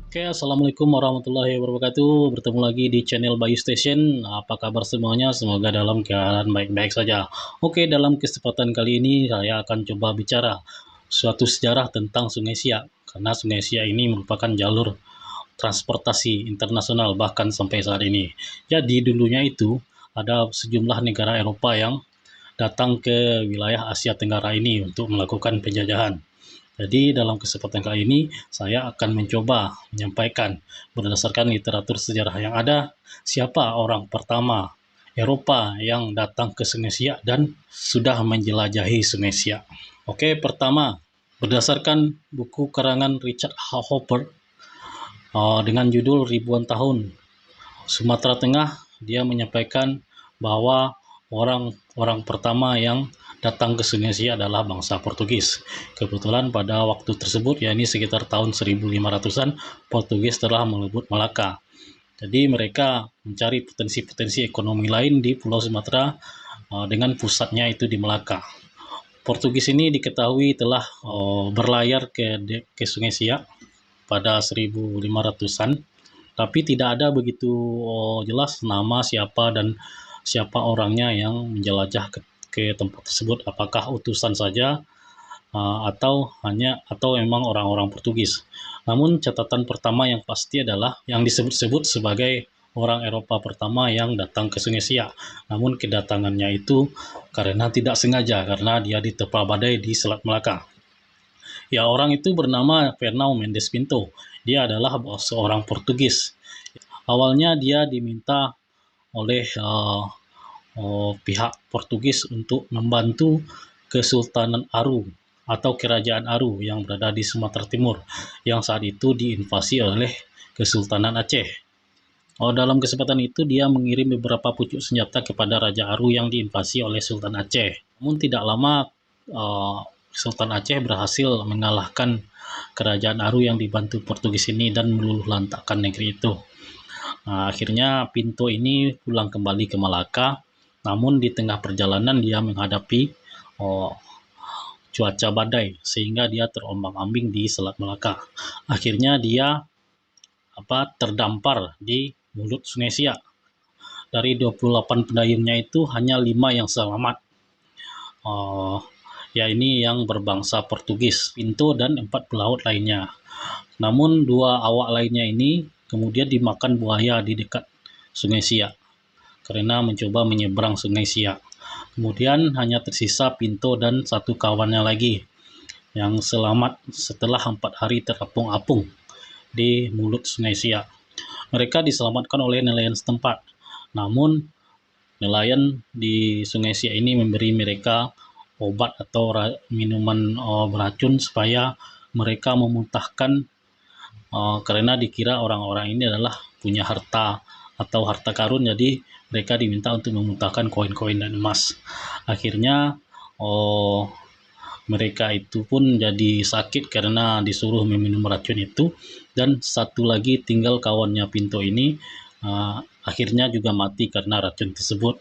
Oke, assalamualaikum warahmatullahi wabarakatuh. Bertemu lagi di channel Bayu Station. Apa kabar semuanya? Semoga dalam keadaan baik-baik saja. Oke, dalam kesempatan kali ini saya akan coba bicara suatu sejarah tentang Sungai Siak. Karena Sungai Siak ini merupakan jalur transportasi internasional bahkan sampai saat ini. Jadi dulunya itu ada sejumlah negara Eropa yang datang ke wilayah Asia Tenggara ini untuk melakukan penjajahan. Jadi dalam kesempatan kali ini saya akan mencoba menyampaikan berdasarkan literatur sejarah yang ada, siapa orang pertama Eropa yang datang ke Sungai Siak dan sudah menjelajahi Sungai Siak. Oke, pertama berdasarkan buku karangan Richard H. Hopper dengan judul Ribuan Tahun Sumatera Tengah, dia menyampaikan bahwa orang pertama yang datang ke Sungai Siak adalah bangsa Portugis. Kebetulan pada waktu tersebut, yakni sekitar tahun 1500-an, Portugis telah melebur Malaka. Jadi mereka mencari potensi-potensi ekonomi lain di Pulau Sumatera dengan pusatnya itu di Malaka. Portugis ini diketahui telah berlayar ke Sungai Siak pada 1500-an, tapi tidak ada begitu jelas nama siapa dan siapa orangnya yang menjelajah ke tempat tersebut, apakah utusan saja atau memang orang-orang Portugis. Namun catatan pertama yang pasti adalah yang disebut-sebut sebagai orang Eropa pertama yang datang ke Sungai Siak. Namun kedatangannya itu karena tidak sengaja, karena dia diterpa badai di Selat Melaka. Ya, orang itu bernama Fernão Mendes Pinto. Dia adalah seorang Portugis. Awalnya dia diminta oleh pihak Portugis untuk membantu Kesultanan Aru atau Kerajaan Aru yang berada di Sumatera Timur yang saat itu diinvasi oleh Kesultanan Aceh. Dalam kesempatan itu dia mengirim beberapa pucuk senjata kepada Raja Aru yang diinvasi oleh Sultan Aceh. Namun tidak lama Sultan Aceh berhasil mengalahkan Kerajaan Aru yang dibantu Portugis ini dan meluluh lantakkan negeri itu. Akhirnya Pinto ini pulang kembali ke Malaka, namun di tengah perjalanan dia menghadapi cuaca badai sehingga dia terombang-ambing di Selat Malaka. Akhirnya dia terdampar di mulut Sungai Siak. Dari 28 pendayungnya itu hanya 5 yang selamat. Ini yang berbangsa Portugis, Pinto dan 4 pelaut lainnya. Namun 2 awak lainnya ini kemudian dimakan buaya di dekat Sungai Siak karena mencoba menyeberang Sungai Siak. Kemudian hanya tersisa Pinto dan 1 kawannya lagi yang selamat setelah 4 hari terapung-apung di mulut Sungai Siak. Mereka diselamatkan oleh nelayan setempat. Namun nelayan di Sungai Siak ini memberi mereka obat atau minuman beracun supaya mereka memuntahkan karena dikira orang-orang ini adalah punya harta atau harta karun, jadi mereka diminta untuk memuntahkan koin-koin dan emas. Akhirnya mereka itu pun jadi sakit karena disuruh meminum racun itu, dan satu lagi tinggal kawannya Pinto ini akhirnya juga mati karena racun tersebut.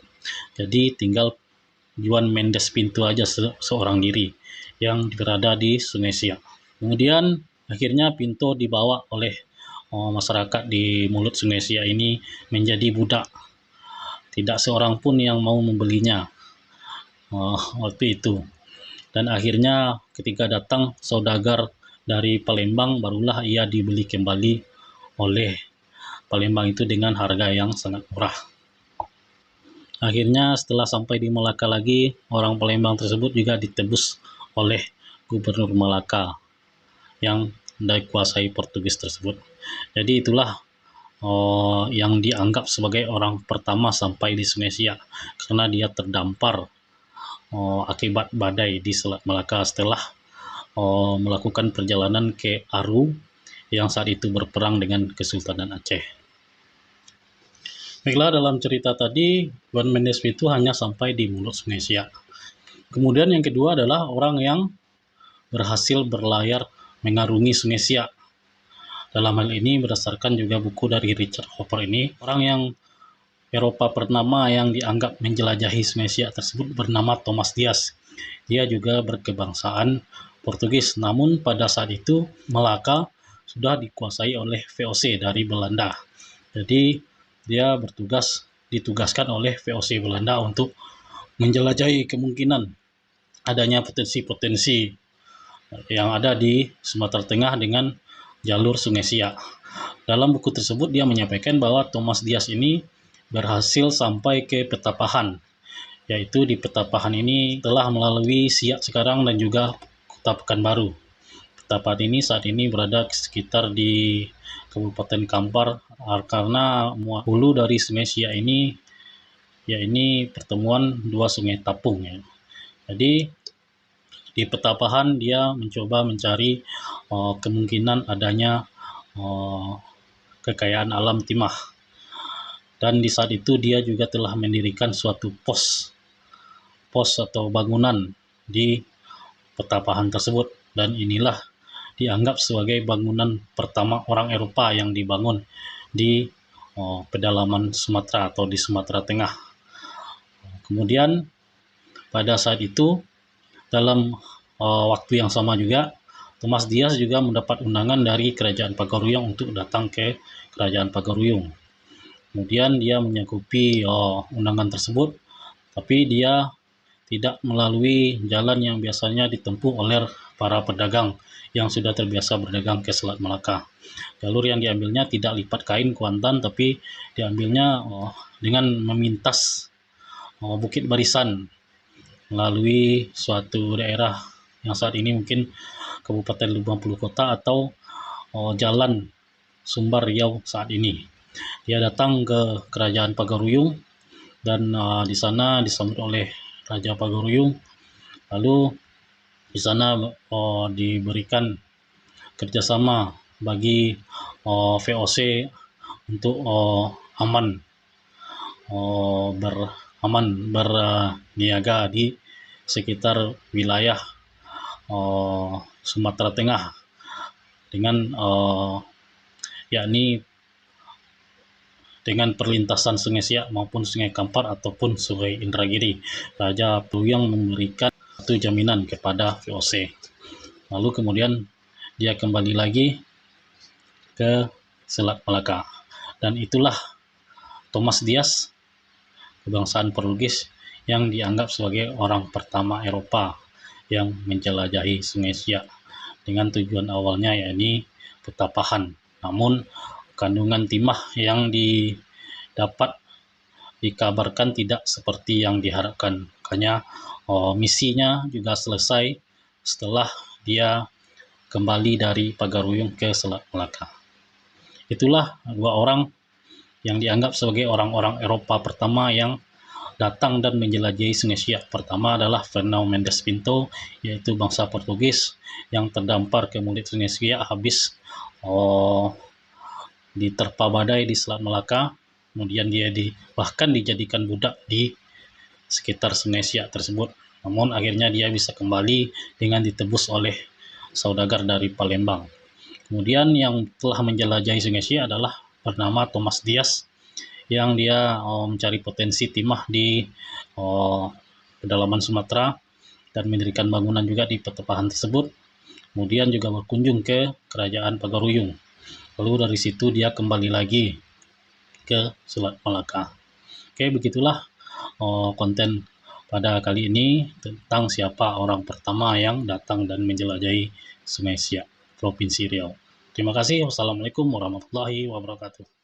Jadi tinggal Juan Mendes Pinto aja seorang diri yang berada di Sungai Siak. Kemudian akhirnya Pinto dibawa oleh masyarakat di mulut Sungai Siak ini menjadi budak. Tidak seorang pun yang mau membelinya waktu itu. Dan akhirnya ketika datang saudagar dari Palembang, barulah ia dibeli kembali oleh Palembang itu dengan harga yang sangat murah. Akhirnya setelah sampai di Malaka lagi, orang Palembang tersebut juga ditebus oleh Gubernur Malaka yang dikuasai Portugis tersebut. Jadi itulah yang dianggap sebagai orang pertama sampai di Sungai Siak karena dia terdampar akibat badai di Selat Malaka setelah melakukan perjalanan ke Aru yang saat itu berperang dengan Kesultanan Aceh. Baiklah, dalam cerita tadi Juan Mendes itu hanya sampai di mulut Sungai Siak. Kemudian yang kedua adalah orang yang berhasil berlayar mengarungi Sungai Siak. Dalam hal ini berdasarkan juga buku dari Richard Hopper ini, orang yang Eropa pertama yang dianggap menjelajahi Sungai Siak tersebut bernama Thomas Dias. Dia juga berkebangsaan Portugis, namun pada saat itu Melaka sudah dikuasai oleh VOC dari Belanda. Jadi dia ditugaskan oleh VOC Belanda untuk menjelajahi kemungkinan adanya potensi-potensi yang ada di Sumatera Tengah dengan jalur Sungai Siak. Dalam buku tersebut dia menyampaikan bahwa Thomas Dias ini berhasil sampai ke Petapahan, yaitu di Petapahan ini telah melalui Siak sekarang dan juga Kota Pekanbaru. Petapahan ini saat ini berada sekitar di Kabupaten Kampar, karena hulu dari Sungai Siak ini pertemuan dua sungai Tapung ya. Jadi di Petapahan dia mencoba mencari kemungkinan adanya kekayaan alam timah. Dan di saat itu dia juga telah mendirikan suatu pos atau bangunan di Petapahan tersebut, dan inilah dianggap sebagai bangunan pertama orang Eropa yang dibangun di pedalaman Sumatera atau di Sumatera Tengah. Kemudian pada saat itu dalam waktu yang sama juga Thomas Dias juga mendapat undangan dari Kerajaan Pagaruyung untuk datang ke Kerajaan Pagaruyung. Kemudian dia menyanggupi undangan tersebut, tapi dia tidak melalui jalan yang biasanya ditempuh oleh para pedagang yang sudah terbiasa berdagang ke Selat Melaka. Jalur yang diambilnya tidak lipat kain Kuantan, tapi diambilnya dengan memintas Bukit Barisan melalui suatu daerah yang saat ini mungkin Kabupaten 50 Kota atau Jalan Sumbar Riau saat ini. Dia datang ke Kerajaan Pagaruyung dan di sana disambut oleh Raja Pagaruyung. Lalu di sana diberikan kerjasama bagi VOC untuk berniaga di sekitar wilayah Sumatera Tengah dengan yakni dengan perlintasan Sungai Siak maupun Sungai Kampar ataupun Sungai Indragiri. Raja Pagaruyung memberikan satu jaminan kepada VOC. Lalu kemudian dia kembali lagi ke Selat Melaka, dan itulah Thomas Dias, kebangsaan Portugis, yang dianggap sebagai orang pertama Eropa yang menjelajahi Sungai Siak dengan tujuan awalnya yakni Petapahan. Namun kandungan timah yang didapat dikabarkan tidak seperti yang diharapkan. Makanya misinya juga selesai setelah dia kembali dari Pagaruyung ke Selat Melaka. Itulah dua orang yang dianggap sebagai orang-orang Eropa pertama yang datang dan menjelajahi Sungai Siak. Pertama adalah Fernão Mendes Pinto, yaitu bangsa Portugis yang terdampar ke mulut Sungai Siak habis diterpa badai di Selat Melaka. Kemudian dia bahkan dijadikan budak di sekitar Sungai Siak tersebut. Namun akhirnya dia bisa kembali dengan ditebus oleh saudagar dari Palembang. Kemudian yang telah menjelajahi Sungai Siak adalah bernama Thomas Dias, yang dia mencari potensi timah di pedalaman Sumatera dan mendirikan bangunan juga di Petapahan tersebut. Kemudian juga berkunjung ke Kerajaan Pagaruyung. Lalu dari situ dia kembali lagi ke Selat Melaka. Oke, begitulah konten pada kali ini tentang siapa orang pertama yang datang dan menjelajahi Sungai Siak, Provinsi Riau. Terima kasih. Wassalamualaikum warahmatullahi wabarakatuh.